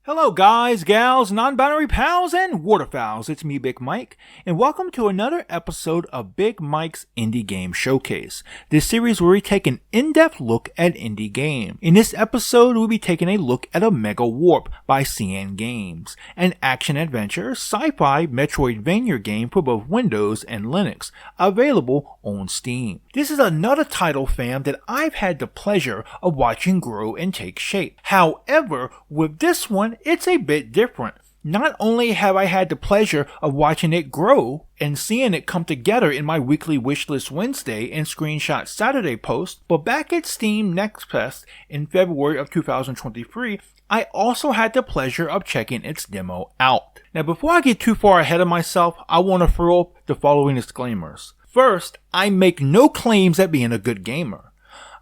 Hello guys, gals, non-binary pals, and waterfowls. It's me, Big Mike, and welcome to another episode of Big Mike's Indie Game Showcase. This series where we take an in-depth look at indie game. In this episode, we'll be taking a look at Omega Warp by Cian Games, an action-adventure, sci-fi Metroidvania game for both Windows and Linux, available on Steam. This is another title, fam, that I've had the pleasure of watching grow and take shape. However, with this one, it's a bit different. Not only have I had the pleasure of watching it grow and seeing it come together in my weekly Wishlist Wednesday and Screenshot Saturday post, but back at Steam Next Fest in February of 2023, I also had the pleasure of checking its demo out. Now before I get too far ahead of myself, I want to throw up the following disclaimers. First, I make no claims at being a good gamer.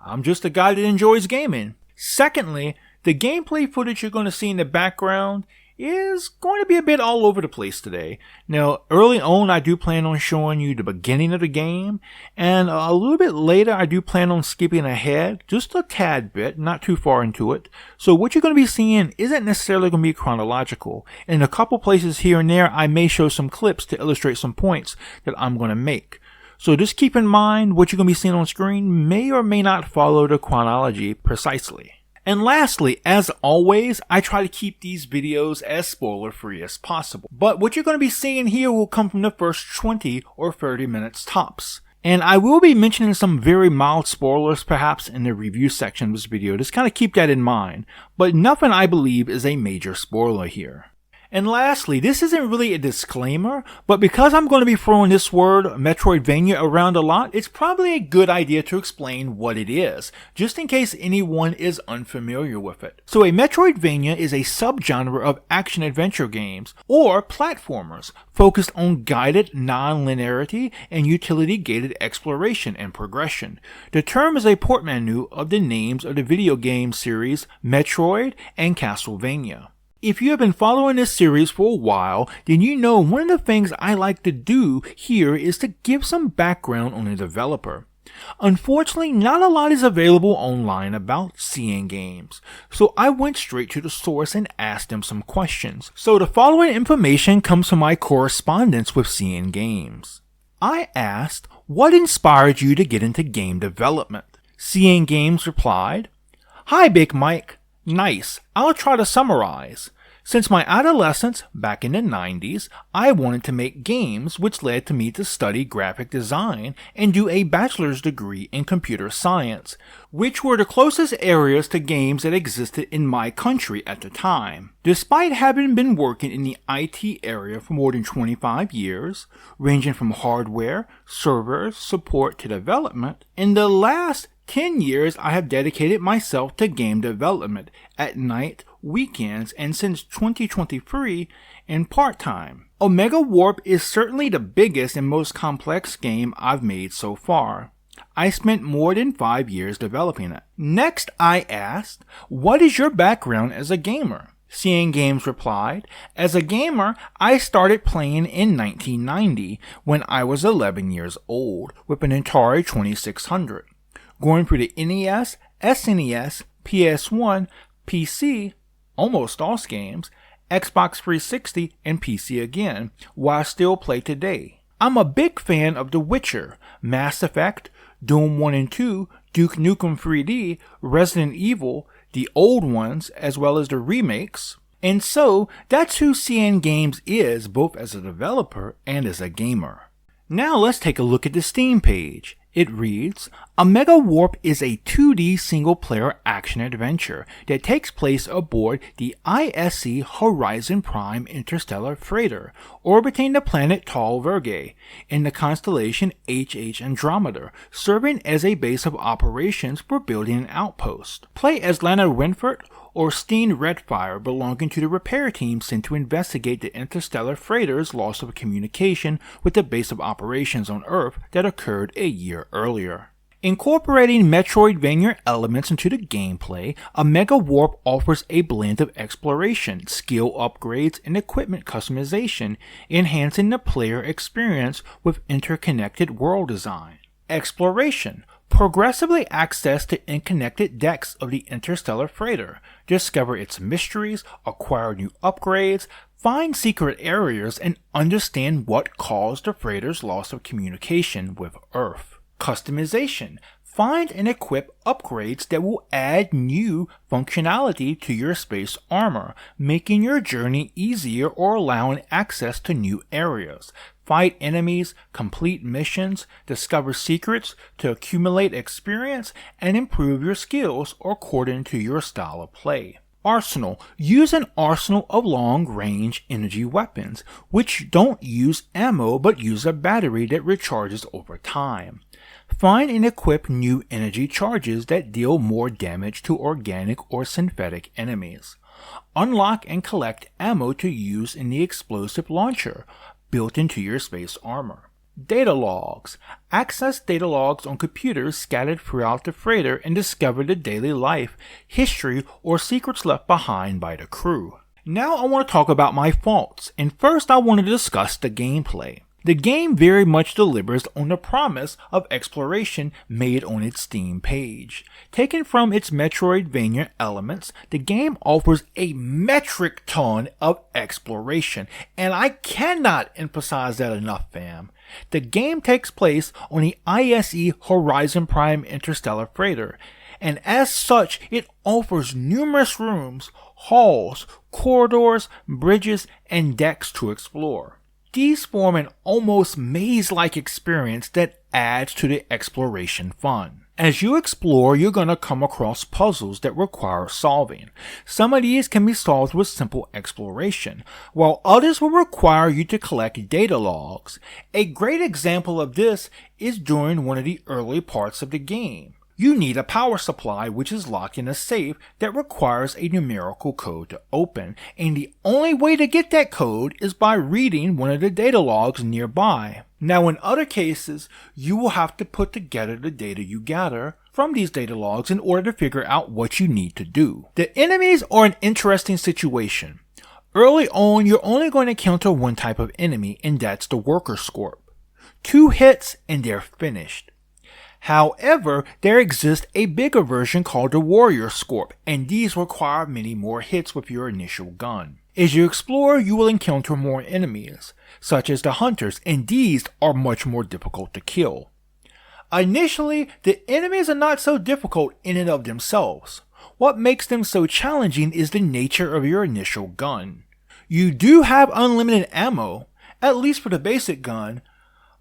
I'm just a guy that enjoys gaming. Secondly, the gameplay footage you're going to see in the background is going to be a bit all over the place today. Now, early on, I do plan on showing you the beginning of the game, and a little bit later, I do plan on skipping ahead just a tad bit, not too far into it. So what you're going to be seeing isn't necessarily going to be chronological. In a couple places here and there, I may show some clips to illustrate some points that I'm going to make. So just keep in mind what you're going to be seeing on screen may or may not follow the chronology precisely. And lastly, as always, I try to keep these videos as spoiler-free as possible. But what you're going to be seeing here will come from the first 20 or 30 minutes tops. And I will be mentioning some very mild spoilers perhaps in the review section of this video. Just kind of keep that in mind. But nothing I believe is a major spoiler here. And lastly, this isn't really a disclaimer, but because I'm going to be throwing this word Metroidvania around a lot, it's probably a good idea to explain what it is, just in case anyone is unfamiliar with it. So a Metroidvania is a subgenre of action-adventure games, or platformers, focused on guided non-linearity and utility-gated exploration and progression. The term is a portmanteau of the names of the video game series Metroid and Castlevania. If you have been following this series for a while, then you know one of the things I like to do here is to give some background on the developer. Unfortunately, not a lot is available online about Cian Games, so I went straight to the source and asked them some questions. So the following information comes from my correspondence with Cian Games. I asked, what inspired you to get into game development? Cian Games replied, "Hi Big Mike. Nice. I'll try to summarize. Since my adolescence, back in the 90s, I wanted to make games, which led to me to study graphic design and do a bachelor's degree in computer science, which were the closest areas to games that existed in my country at the time. Despite having been working in the IT area for more than 25 years, ranging from hardware, servers, support to development, in the last 10 years I have dedicated myself to game development at night, weekends, and since 2023 in part-time. Omega Warp is certainly the biggest and most complex game I've made so far. I spent more than 5 years developing it." Next I asked, what is your background as a gamer? Cian Games replied, "As a gamer, I started playing in 1990 when I was 11 years old with an Atari 2600. Going through the NES, SNES, PS1, PC, almost DOS games, Xbox 360, and PC again, while I still play today. I'm a big fan of The Witcher, Mass Effect, Doom 1 and 2, Duke Nukem 3D, Resident Evil, the old ones, as well as the remakes. And so, that's who Cian Games is, both as a developer and as a gamer." Now let's take a look at the Steam page. It reads, Omega Warp is a 2D single-player action-adventure that takes place aboard the ISC Horizon Prime interstellar freighter, orbiting the planet Tall Virgae in the constellation HH Andromeda, serving as a base of operations for building an outpost. Play as Lana Renford or Steen Redfire, belonging to the repair team sent to investigate the interstellar freighter's loss of communication with the base of operations on Earth that occurred a year earlier. Incorporating Metroidvania elements into the gameplay, Omega Warp offers a blend of exploration, skill upgrades, and equipment customization, enhancing the player experience with interconnected world design. Exploration. progressively access the unconnected decks of the interstellar freighter, discover its mysteries, acquire new upgrades, find secret areas, and understand what caused the freighter's loss of communication with Earth. Customization. Find and equip upgrades that will add new functionality to your space armor, making your journey easier or allowing access to new areas. Fight enemies, complete missions, discover secrets to accumulate experience, and improve your skills according to your style of play. Arsenal. Use an arsenal of long-range energy weapons, which don't use ammo but use a battery that recharges over time. Find and equip new energy charges that deal more damage to organic or synthetic enemies. Unlock and collect ammo to use in the explosive launcher, built into your space armor. Data logs. Access data logs on computers scattered throughout the freighter and discover the daily life, history, or secrets left behind by the crew. Now I want to talk about my faults, and first I want to discuss the gameplay. The game very much delivers on the promise of exploration made on its Steam page. Taken from its Metroidvania elements, the game offers a metric ton of exploration, and I cannot emphasize that enough, fam. The game takes place on the ISE Horizon Prime Interstellar Freighter, and as such, it offers numerous rooms, halls, corridors, bridges, and decks to explore. These form an almost maze-like experience that adds to the exploration fun. As you explore, you're going to come across puzzles that require solving. Some of these can be solved with simple exploration, while others will require you to collect data logs. A great example of this is during one of the early parts of the game. You need a power supply which is locked in a safe that requires a numerical code to open, and the only way to get that code is by reading one of the data logs nearby. Now in other cases, you will have to put together the data you gather from these data logs in order to figure out what you need to do. The enemies are an interesting situation. Early on, you're only going to encounter one type of enemy, and that's the Worker Scorp. 2 hits and they're finished. However, there exists a bigger version called the Warrior Scorp, and these require many more hits with your initial gun. As you explore, you will encounter more enemies, such as the Hunters, and these are much more difficult to kill. Initially, the enemies are not so difficult in and of themselves. What makes them so challenging is the nature of your initial gun. You do have unlimited ammo, at least for the basic gun,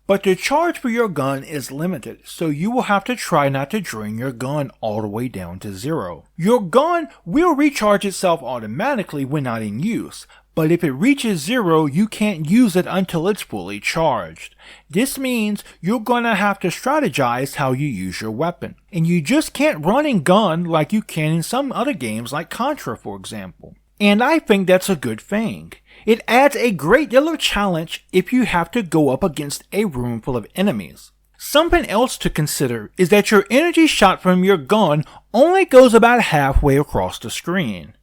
but the charge for your gun is limited, so you will have to try not to drain your gun all the way down to 0. Your gun will recharge itself automatically when not in use, but if it reaches 0, you can't use it until it's fully charged. This means you're gonna have to strategize how you use your weapon, and you just can't run and gun like you can in some other games like Contra, for example. And I think that's a good thing. It adds a great deal of challenge if you have to go up against a room full of enemies. Something else to consider is that your energy shot from your gun only goes about halfway across the screen.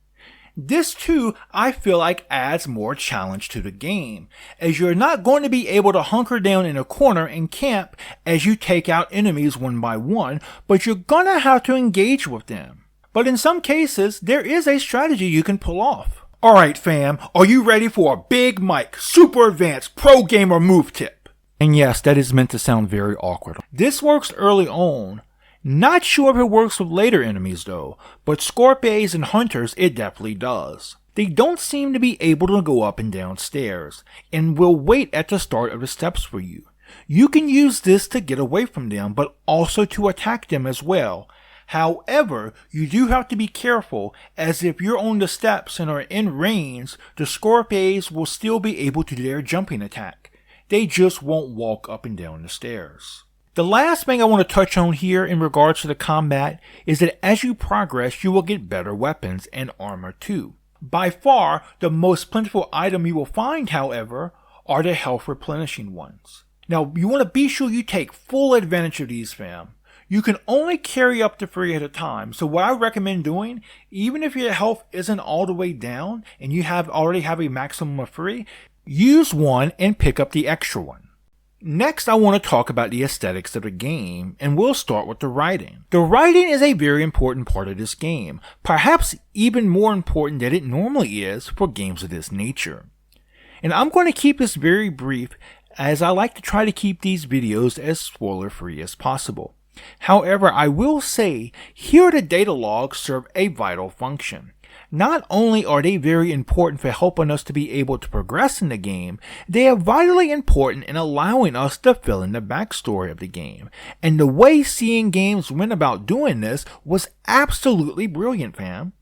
This too, I feel like adds more challenge to the game, as you're not going to be able to hunker down in a corner and camp as you take out enemies one by one, but you're gonna have to engage with them. But in some cases, there is a strategy you can pull off. Alright fam, are you ready for a Big Mike super advanced pro gamer move tip? And yes, that is meant to sound very awkward. This works early on. Not sure if it works with later enemies though, but Scorpions and Hunters it definitely does. They don't seem to be able to go up and down stairs, and will wait at the start of the steps for you. You can use this to get away from them, but also to attack them as well. However, you do have to be careful, as if you're on the steps and are in range, the Scorpions will still be able to do their jumping attack. They just won't walk up and down the stairs. The last thing I want to touch on here in regards to the combat is that as you progress, you will get better weapons and armor too. By far, the most plentiful item you will find, however, are the health replenishing ones. Now, you want to be sure you take full advantage of these, fam. You can only carry up to 3 at a time, so what I recommend doing, even if your health isn't all the way down and you already have a maximum of 3, use one and pick up the extra one. Next, I want to talk about the aesthetics of the game, and we'll start with the writing. The writing is a very important part of this game, perhaps even more important than it normally is for games of this nature. And I'm going to keep this very brief, as I like to try to keep these videos as spoiler-free as possible. However, I will say, here the data logs serve a vital function. Not only are they very important for helping us to be able to progress in the game, they are vitally important in allowing us to fill in the backstory of the game. And the way Cian Games went about doing this was absolutely brilliant, fam.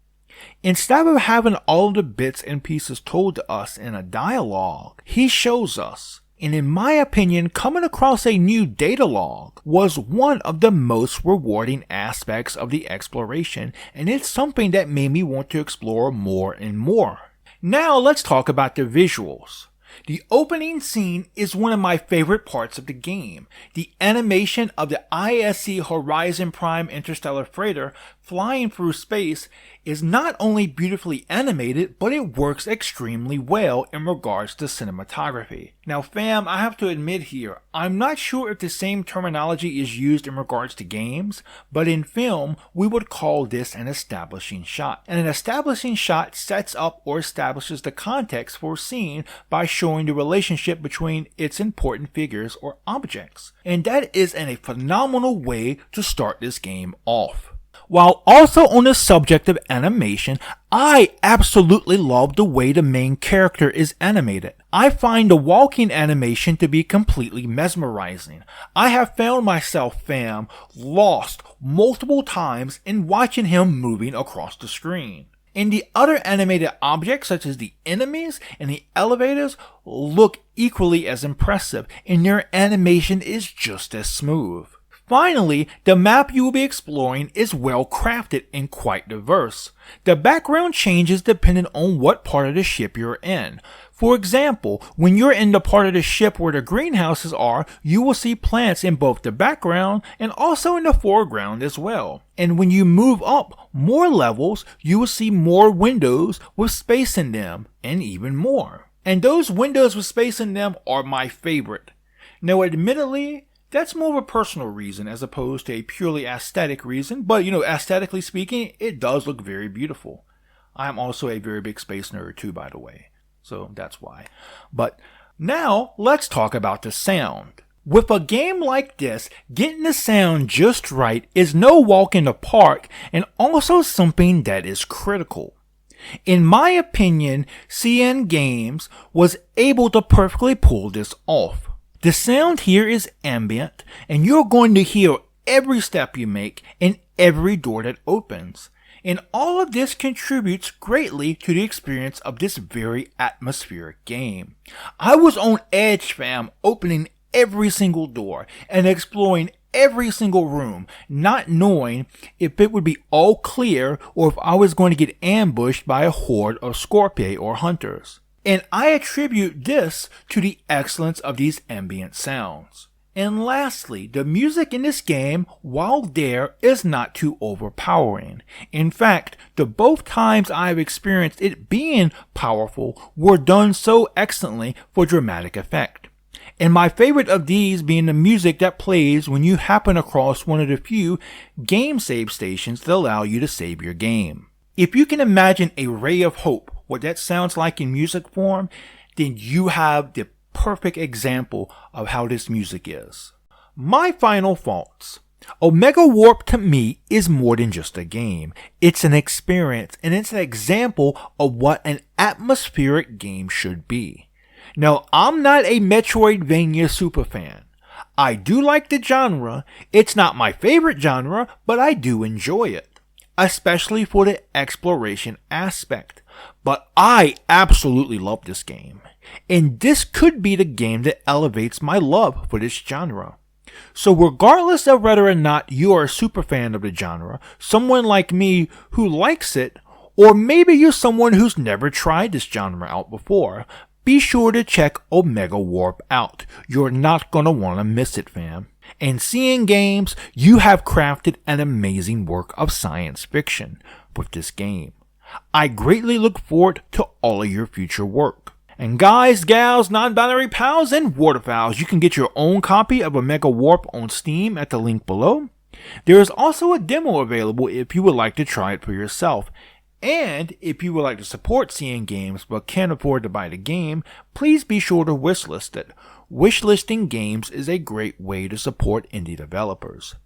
Instead of having all the bits and pieces told to us in a dialogue, he shows us. And in my opinion, coming across a new data log was one of the most rewarding aspects of the exploration, and it's something that made me want to explore more and more. Now let's talk about the visuals. The opening scene is one of my favorite parts of the game. The animation of the ISC Horizon Prime interstellar freighter flying through space is not only beautifully animated, but it works extremely well in regards to cinematography. Now fam, I have to admit here, I'm not sure if the same terminology is used in regards to games, but in film, we would call this an establishing shot. And an establishing shot sets up or establishes the context for a scene by showing the relationship between its important figures or objects. And that is a phenomenal way to start this game off. While also on the subject of animation, I absolutely love the way the main character is animated. I find the walking animation to be completely mesmerizing. I have found myself, fam, lost multiple times in watching him moving across the screen. And the other animated objects, such as the enemies and the elevators, look equally as impressive, and their animation is just as smooth. Finally, the map you will be exploring is well crafted and quite diverse. The background changes depending on what part of the ship you're in. For example, when you're in the part of the ship where the greenhouses are, you will see plants in both the background and also in the foreground as well. And when you move up more levels, you will see more windows with space in them, and even more. And those windows with space in them are my favorite. Now admittedly, that's more of a personal reason as opposed to a purely aesthetic reason, but aesthetically speaking, it does look very beautiful. I'm also a very big space nerd too, by the way, so that's why. But now, let's talk about the sound. With a game like this, getting the sound just right is no walk in the park, and also something that is critical. In my opinion, Cian Games was able to perfectly pull this off. The sound here is ambient, and you're going to hear every step you make and every door that opens. And all of this contributes greatly to the experience of this very atmospheric game. I was on edge, fam, opening every single door and exploring every single room, not knowing if it would be all clear or if I was going to get ambushed by a horde of Scorpions or hunters. And I attribute this to the excellence of these ambient sounds. And lastly, the music in this game, while there, is not too overpowering. In fact, the both times I've experienced it being powerful were done so excellently for dramatic effect. And my favorite of these being the music that plays when you happen across one of the few game save stations that allow you to save your game. If you can imagine a ray of hope, what that sounds like in music form, then you have the perfect example of how this music is. My final thoughts. Omega Warp to me is more than just a game. It's an experience, and it's an example of what an atmospheric game should be. Now, I'm not a Metroidvania superfan. I do like the genre. It's not my favorite genre, but I do enjoy it, especially for the exploration aspect. But I absolutely love this game, and this could be the game that elevates my love for this genre. So regardless of whether or not you are a super fan of the genre, someone like me who likes it, or maybe you're someone who's never tried this genre out before, be sure to check Omega Warp out. You're not gonna wanna miss it, fam. And Cian Games, you have crafted an amazing work of science fiction with this game. I greatly look forward to all of your future work. And guys, gals, non-binary pals, and waterfowls, you can get your own copy of Omega Warp on Steam at the link below. There is also a demo available if you would like to try it for yourself. And if you would like to support Cian Games but can't afford to buy the game, please be sure to wishlist it. Wishlisting games is a great way to support indie developers.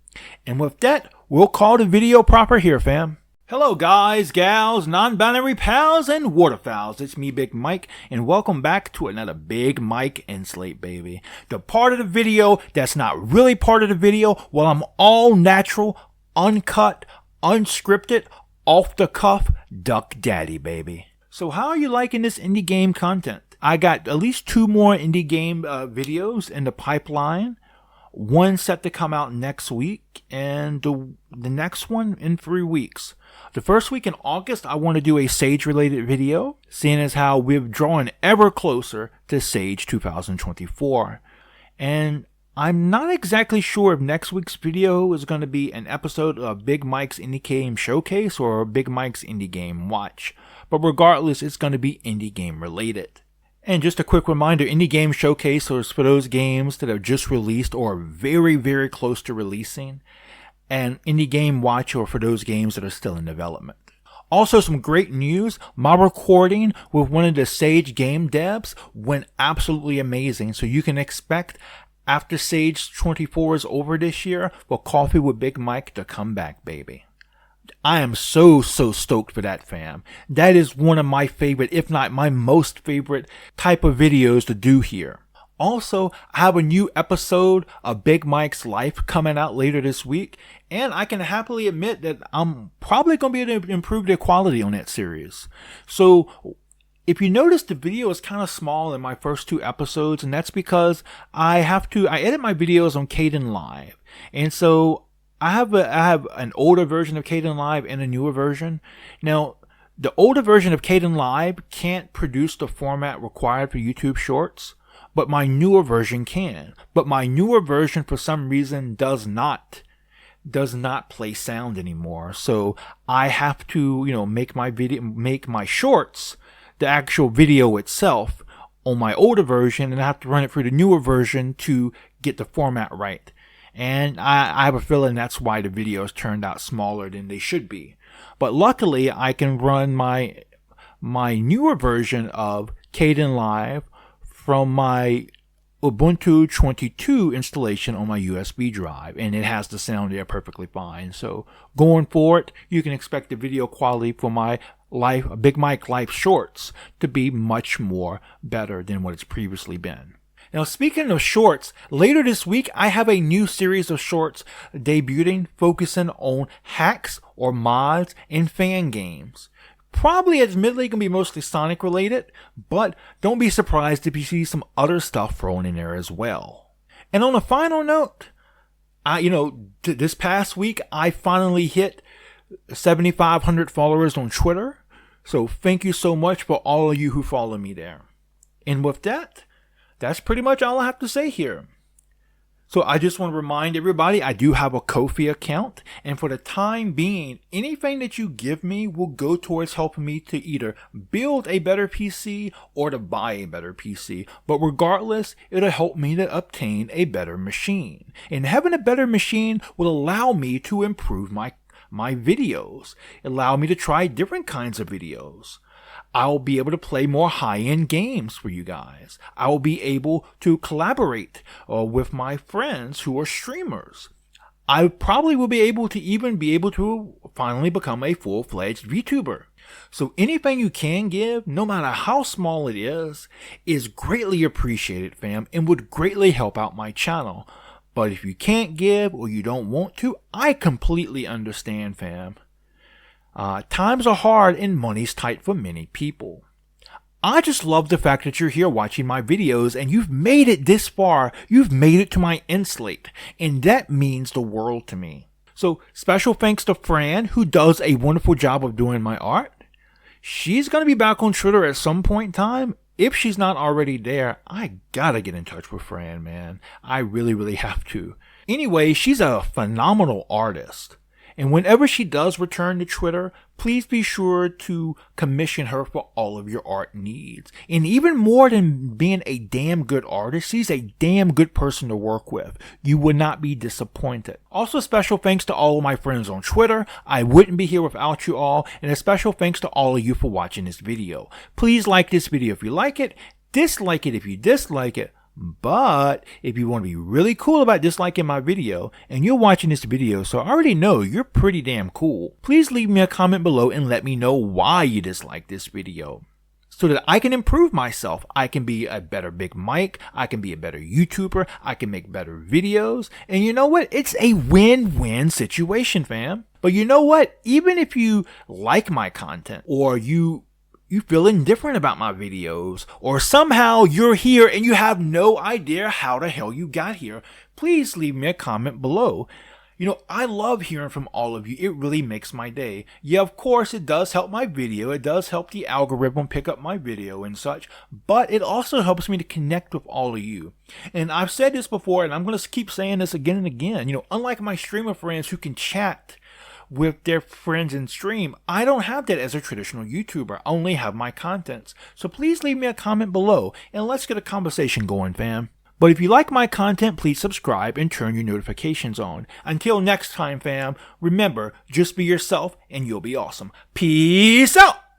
And with that, we'll call the video proper here, fam. Hello guys, gals, non-binary pals, and waterfowls. It's me, Big Mike, and welcome back to another Big Mike Slate, baby. The part of the video that's not really part of the video, well, I'm all natural, uncut, unscripted, off the cuff, Duck Daddy, baby. So how are you liking this indie game content? I got at least 2 more indie game videos in the pipeline. One set to come out next week, and the next one in 3 weeks. The first week in August, I want to do a Sage-related video, seeing as how we've drawn ever closer to Sage 2024. And I'm not exactly sure if next week's video is going to be an episode of Big Mike's Indie Game Showcase or Big Mike's Indie Game Watch. But regardless, it's going to be indie game related. And just a quick reminder, Indie Game Showcase is for those games that have just released or are very, very close to releasing. And Indie Game Watch are for those games that are still in development. Also, some great news. My recording with one of the Sage game devs went absolutely amazing. So you can expect, after Sage 24 is over this year, for Coffee with Big Mike to come back, baby. I am so stoked for that, fam. That is one of my favorite, if not my most favorite type of videos to do here. Also, I have a new episode of Big Mike's Life coming out later this week, and I can happily admit that I'm probably going to be able to improve the quality on that series. So, if you notice, the video is kind of small in my first 2 episodes, and that's because I edit my videos on Kdenlive, and so I have an older version of Kdenlive and a newer version. Now, the older version of Kdenlive can't produce the format required for YouTube Shorts, but my newer version can. But my newer version, for some reason, does not play sound anymore. So I have to, make my shorts, the actual video itself, on my older version, and I have to run it through the newer version to get the format right. And I have a feeling that's why the videos turned out smaller than they should be. But luckily, I can run my newer version of Kdenlive from my Ubuntu 22 installation on my USB drive, and it has the sound there perfectly fine. So going forward, you can expect the video quality for my Big Mike Life Shorts to be much more better than what it's previously been. Now, speaking of shorts, later this week, I have a new series of shorts debuting focusing on hacks or mods in fan games. Probably admittedly going to be mostly Sonic related, but don't be surprised if you see some other stuff thrown in there as well. And on a final note, this past week, I finally hit 7,500 followers on Twitter. So thank you so much for all of you who follow me there. And with that, that's pretty much all I have to say here. So I just want to remind everybody, I do have a Ko-fi account, and for the time being, anything that you give me will go towards helping me to either build a better PC or to buy a better PC. But regardless, it'll help me to obtain a better machine. And having a better machine will allow me to improve my videos, allow me to try different kinds of videos. I'll be able to play more high-end games for you guys. I will be able to collaborate with my friends who are streamers. I probably will be able to finally become a full-fledged VTuber. So anything you can give, no matter how small it is greatly appreciated, fam, and would greatly help out my channel. But if you can't give or you don't want to, I completely understand, fam. Times are hard and money's tight for many people. I just love the fact that you're here watching my videos and you've made it this far. You've made it to my end slate, and that means the world to me. So special thanks to Fran, who does a wonderful job of doing my art. She's going to be back on Twitter at some point in time. If she's not already there, I gotta get in touch with Fran, man. I really have to. Anyway, she's a phenomenal artist. And whenever she does return to Twitter, please be sure to commission her for all of your art needs. And even more than being a damn good artist, she's a damn good person to work with. You would not be disappointed. Also, special thanks to all of my friends on Twitter. I wouldn't be here without you all. And a special thanks to all of you for watching this video. Please like this video if you like it. Dislike it if you dislike it. But if you want to be really cool about disliking my video, and you're watching this video, so I already know you're pretty damn cool, please leave me a comment below and let me know why you dislike this video, so that I can improve myself. I can be a better Big Mike, I can be a better YouTuber, I can make better videos, and you know what? It's a win-win situation, fam. But you know what? Even if you like my content, or you feel indifferent about my videos, or somehow you're here and you have no idea how the hell you got here, please leave me a comment below. You know, I love hearing from all of you. It really makes my day. Yeah, of course, it does help my video. It does help the algorithm pick up my video and such, but it also helps me to connect with all of you. And I've said this before, and I'm going to keep saying this again and again. You know, unlike my streamer friends who can chat with their friends in stream, I don't have that as a traditional YouTuber. I only have my contents. So please leave me a comment below and let's get a conversation going, fam. But if you like my content, please subscribe and turn your notifications on. Until next time, fam, remember, just be yourself and you'll be awesome. Peace out!